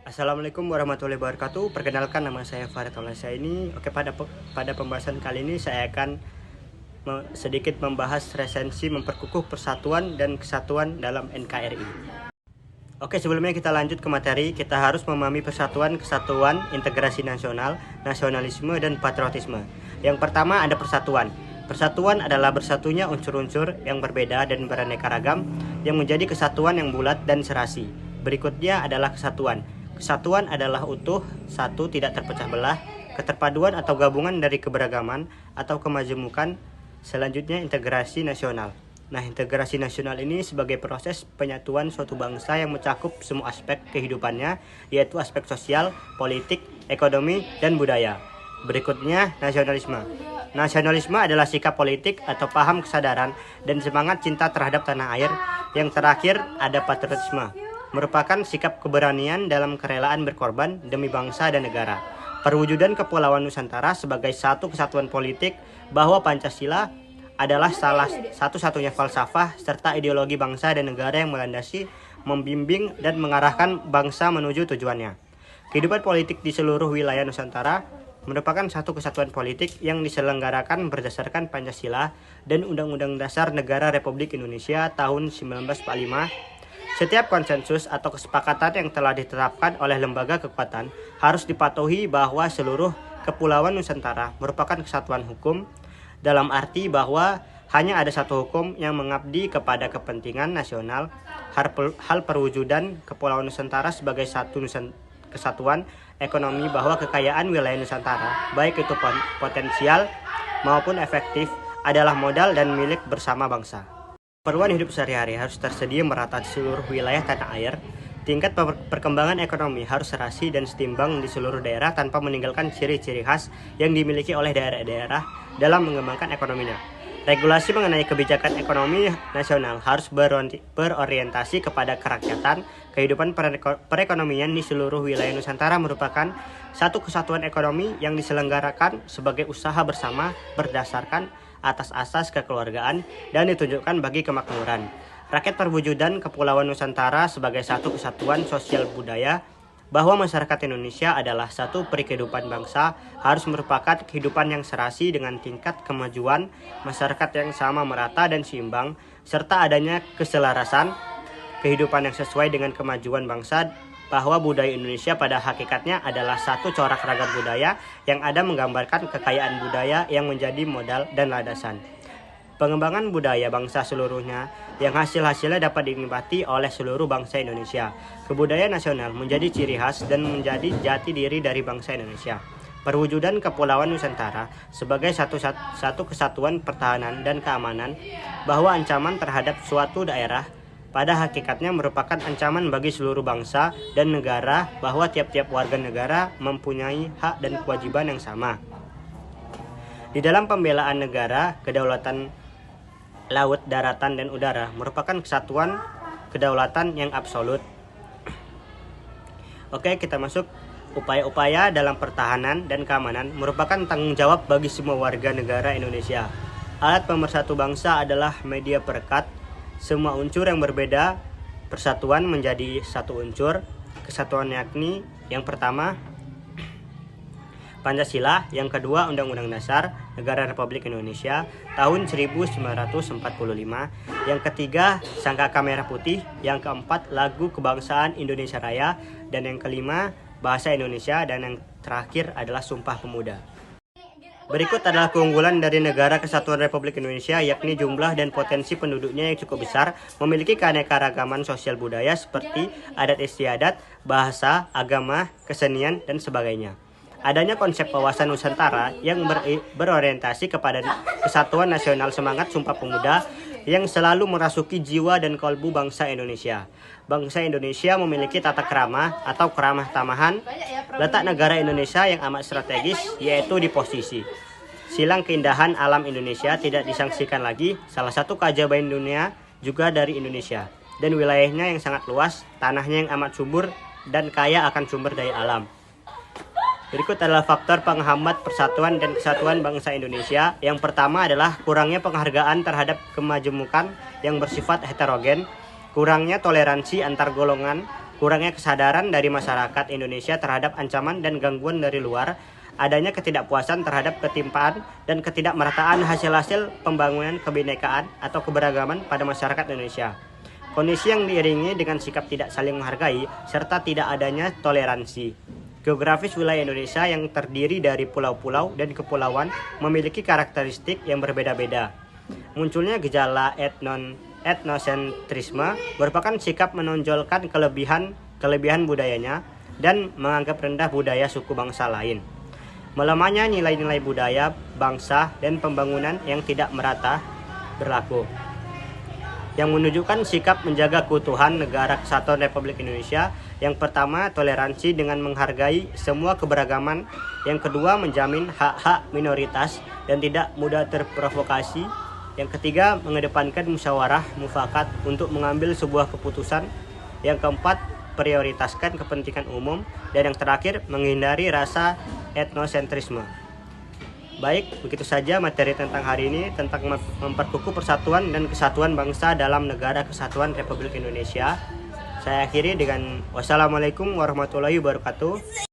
Assalamualaikum warahmatullahi wabarakatuh. Perkenalkan, nama saya Farid Olesa ini. Pada pembahasan kali ini saya akan sedikit membahas resensi memperkukuh persatuan dan kesatuan dalam NKRI. Sebelumnya kita lanjut ke materi. Kita harus memahami persatuan, kesatuan, integrasi nasional, nasionalisme, dan patriotisme. Yang pertama ada persatuan. Persatuan adalah bersatunya unsur-unsur yang berbeda dan beraneka ragam yang menjadi kesatuan yang bulat dan serasi. Berikutnya adalah kesatuan. Kesatuan adalah utuh, satu, tidak terpecah belah, keterpaduan atau gabungan dari keberagaman atau kemajemukan. Selanjutnya integrasi nasional. Nah, integrasi nasional ini sebagai proses penyatuan suatu bangsa yang mencakup semua aspek kehidupannya, yaitu aspek sosial, politik, ekonomi, dan budaya. Berikutnya nasionalisme. Nasionalisme adalah sikap politik atau paham kesadaran dan semangat cinta terhadap tanah air. Yang terakhir ada patriotisme, merupakan sikap keberanian dalam kerelaan berkorban demi bangsa dan negara. Perwujudan Kepulauan Nusantara sebagai satu kesatuan politik, bahwa Pancasila adalah salah satu-satunya falsafah serta ideologi bangsa dan negara yang melandasi, membimbing, dan mengarahkan bangsa menuju tujuannya. Kehidupan politik di seluruh wilayah Nusantara merupakan satu kesatuan politik yang diselenggarakan berdasarkan Pancasila dan Undang-Undang Dasar Negara Republik Indonesia tahun 1945. Setiap konsensus atau kesepakatan yang telah ditetapkan oleh lembaga kekuatan harus dipatuhi bahwa seluruh Kepulauan Nusantara merupakan kesatuan hukum, dalam arti bahwa hanya ada satu hukum yang mengabdi kepada kepentingan nasional. Hal perwujudan Kepulauan Nusantara sebagai satu kesatuan ekonomi, bahwa kekayaan wilayah Nusantara, baik itu potensial maupun efektif, adalah modal dan milik bersama bangsa. Keperluan hidup sehari-hari harus tersedia merata di seluruh wilayah tanah air. Tingkat perkembangan ekonomi harus serasi dan setimbang di seluruh daerah tanpa meninggalkan ciri-ciri khas yang dimiliki oleh daerah-daerah dalam mengembangkan ekonominya. Regulasi mengenai kebijakan ekonomi nasional harus berorientasi kepada kerakyatan. Kehidupan perekonomian di seluruh wilayah Nusantara merupakan satu kesatuan ekonomi yang diselenggarakan sebagai usaha bersama berdasarkan atas asas kekeluargaan dan ditunjukkan bagi kemakmuran rakyat. Perwujudan Kepulauan Nusantara sebagai satu kesatuan sosial budaya, bahwa masyarakat Indonesia adalah satu perikehidupan bangsa, harus merupakan kehidupan yang serasi dengan tingkat kemajuan masyarakat yang sama, merata, dan seimbang, serta adanya keselarasan kehidupan yang sesuai dengan kemajuan bangsa, bahwa budaya Indonesia pada hakikatnya adalah satu corak ragam budaya yang ada menggambarkan kekayaan budaya yang menjadi modal dan landasan pengembangan budaya bangsa seluruhnya, yang hasil-hasilnya dapat dinikmati oleh seluruh bangsa Indonesia. Kebudayaan nasional menjadi ciri khas dan menjadi jati diri dari bangsa Indonesia. Perwujudan Kepulauan Nusantara sebagai satu kesatuan pertahanan dan keamanan, bahwa ancaman terhadap suatu daerah pada hakikatnya merupakan ancaman bagi seluruh bangsa dan negara, bahwa tiap-tiap warga negara mempunyai hak dan kewajiban yang sama di dalam pembelaan negara. Kedaulatan laut, daratan, dan udara merupakan kesatuan kedaulatan yang absolut. Kita masuk. Upaya-upaya dalam pertahanan dan keamanan merupakan tanggung jawab bagi semua warga negara Indonesia. Alat pemersatu bangsa adalah media perekat semua unsur yang berbeda. Persatuan menjadi satu unsur kesatuan, yakni yang pertama Pancasila, yang kedua Undang-Undang Dasar Negara Republik Indonesia tahun 1945, yang ketiga Sangkaka Merah Putih, yang keempat Lagu Kebangsaan Indonesia Raya, dan yang kelima Bahasa Indonesia, dan yang terakhir adalah Sumpah Pemuda. Berikut adalah keunggulan dari Negara Kesatuan Republik Indonesia, yakni jumlah dan potensi penduduknya yang cukup besar, memiliki keanekaragaman sosial budaya seperti adat istiadat, bahasa, agama, kesenian, dan sebagainya. Adanya konsep wawasan Nusantara yang berorientasi kepada kesatuan nasional, semangat Sumpah Pemuda yang selalu merasuki jiwa dan kalbu bangsa Indonesia. Bangsa Indonesia memiliki tata krama atau keramah tamahan. Letak negara Indonesia yang amat strategis, yaitu di posisi silang keindahan alam Indonesia tidak disangsikan lagi. Salah satu keajaiban dunia juga dari Indonesia, dan wilayahnya yang sangat luas, tanahnya yang amat subur dan kaya akan sumber daya alam. Berikut adalah faktor penghambat persatuan dan kesatuan bangsa Indonesia. Yang pertama adalah kurangnya penghargaan terhadap kemajemukan yang bersifat heterogen, kurangnya toleransi antar golongan, kurangnya kesadaran dari masyarakat Indonesia terhadap ancaman dan gangguan dari luar, adanya ketidakpuasan terhadap ketimpaan dan ketidakmerataan hasil-hasil pembangunan kebinekaan atau keberagaman pada masyarakat Indonesia. Kondisi yang diiringi dengan sikap tidak saling menghargai serta tidak adanya toleransi. Geografis wilayah Indonesia yang terdiri dari pulau-pulau dan kepulauan memiliki karakteristik yang berbeda-beda. Munculnya gejala etnosentrisme merupakan sikap menonjolkan kelebihan budayanya dan menganggap rendah budaya suku bangsa lain. Melemahnya nilai-nilai budaya, bangsa, dan pembangunan yang tidak merata berlaku, yang menunjukkan sikap menjaga keutuhan negara kesatuan Republik Indonesia. Yang pertama, toleransi dengan menghargai semua keberagaman. Yang kedua, menjamin hak-hak minoritas dan tidak mudah terprovokasi. Yang ketiga, mengedepankan musyawarah mufakat untuk mengambil sebuah keputusan. Yang keempat, prioritaskan kepentingan umum. Dan yang terakhir, menghindari rasa etnosentrisme. Baik, begitu saja materi tentang hari ini, tentang memperkukuh persatuan dan kesatuan bangsa dalam negara kesatuan Republik Indonesia. Saya akhiri dengan wassalamualaikum warahmatullahi wabarakatuh.